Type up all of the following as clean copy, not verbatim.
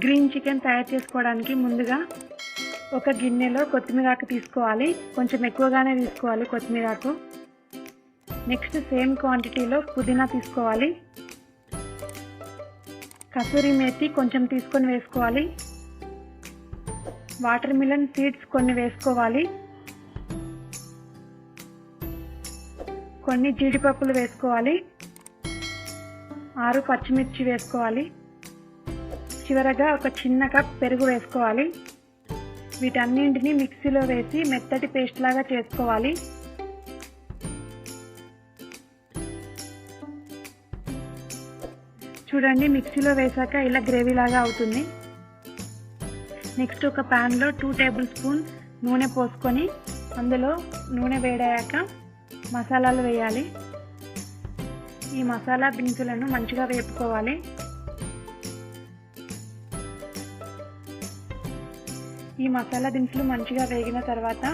Green chicken తయారు చేసుకోవడానికి ముందుగా ఒక గిన్నెలో కొత్తిమీరాకు తీసుకోవాలి. కొంచెం ఎక్కువగానే తీసుకోవాలి కొత్తిమీరాకు. నెక్స్ట్ సేమ్ క్వాంటిటీలో పుదీనా తీసుకోవాలి. కసూరి మేతి కొంచెం తీసుకొని వేసుకోవాలి. వాటర్ మిలన్ సీడ్స్ కొన్ని వేసుకోవాలి. కొన్ని జీడిపప్పులు వేసుకోవాలి. 6 పచ్చిమిర్చి వేసుకోవాలి. చివరగా ఒక చిన్న కప్ పెరుగు వేసుకోవాలి. వీటన్నింటినీ మిక్సీలో వేసి మెత్తటి పేస్ట్ లాగా చేసుకోవాలి. చూడండి, మిక్సీలో వేసాక ఇలా గ్రేవీ లాగా అవుతుంది. నెక్స్ట్ ఒక ప్యాన్లో 2 టేబుల్ స్పూన్ నూనె పోసుకొని అందులో నూనె వేడయ్యాక మసాలాలు వేయాలి. ఈ మసాలా దినుసులను మంచిగా వేపుకోవాలి. ఈ మసాలా దినుసులు మంచిగా వేగిన తర్వాత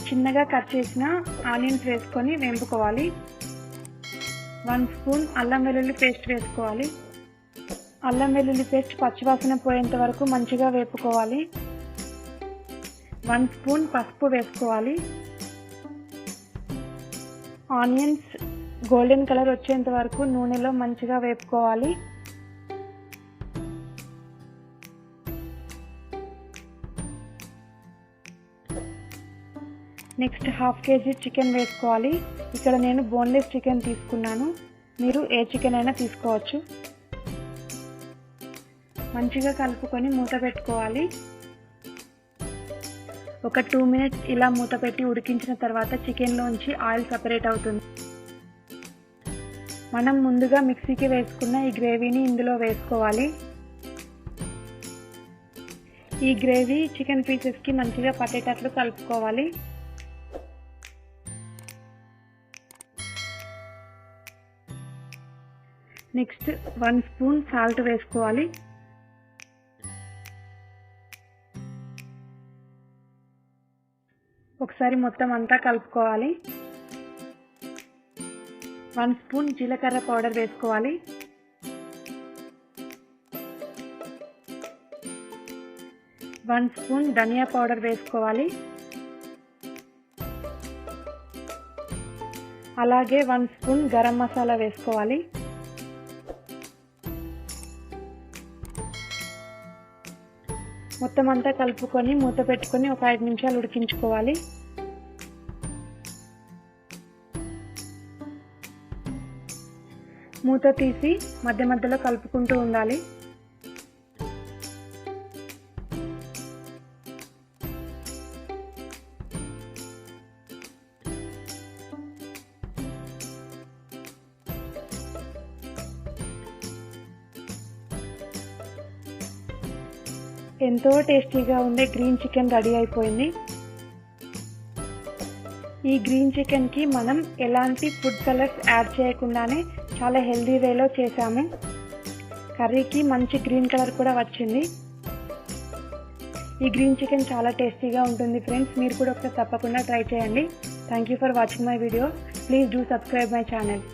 చిన్నగా కట్ చేసిన ఆనియన్స్ వేసుకొని వేపుకోవాలి. 1 స్పూన్ అల్లం వెల్లుల్లి పేస్ట్ వేసుకోవాలి. అల్లం వెల్లుల్లి పేస్ట్ పచ్చివాసన పోయేంత వరకు మంచిగా వేపుకోవాలి. 1 స్పూన్ పసుపు వేసుకోవాలి. ఆనియన్స్ గోల్డెన్ కలర్ వచ్చేంత వరకు నూనెలో మంచిగా వేపుకోవాలి. నెక్స్ట్ 1/2 కేజీ చికెన్ వేసుకోవాలి. ఇక్కడ నేను బోన్లెస్ చికెన్ తీసుకున్నాను. మీరు ఏ చికెన్ అయినా తీసుకోవచ్చు. మంచిగా కలుపుకొని మూత పెట్టుకోవాలి. ఒక 2 మినిట్స్ ఇలా మూత పెట్టి ఉడికించిన తర్వాత చికెన్లోంచి ఆయిల్ సపరేట్ అవుతుంది. మనం ముందుగా మిక్సీకి వేసుకున్న ఈ గ్రేవీని ఇందులో వేసుకోవాలి. ఈ గ్రేవీ చికెన్ పీసెస్కి మంచిగా పట్టేటట్లు కలుపుకోవాలి. నెక్స్ట్ 1 స్పూన్ సాల్ట్ వేసుకోవాలి. ఒకసారి మొత్తం అంతా కలుపుకోవాలి. 1 స్పూన్ జీలకర్ర పౌడర్ వేసుకోవాలి. 1 స్పూన్ ధనియా పౌడర్ వేసుకోవాలి. అలాగే 1 స్పూన్ గరం మసాలా వేసుకోవాలి. మొత్తం అంతా కలుపుకొని మూత పెట్టుకొని ఒక 5 నిమిషాలు ఉడికించుకోవాలి. మూత తీసి మధ్య మధ్యలో కలుపుకుంటూ ఉండాలి. ఎంతో టేస్టీగా ఉండే గ్రీన్ చికెన్ రెడీ అయిపోయింది. ఈ గ్రీన్ చికెన్కి మనం ఎలాంటి ఫుడ్ కలర్స్ యాడ్ చేయకుండానే చాలా హెల్దీ వేలో చేసాము. కర్రీకి మంచి గ్రీన్ కలర్ కూడా వచ్చింది. ఈ గ్రీన్ చికెన్ చాలా టేస్టీగా ఉంటుంది ఫ్రెండ్స్. మీరు కూడా ఒకసారి తప్పకుండా ట్రై చేయండి. Thank you for watching my video. Please do subscribe my channel.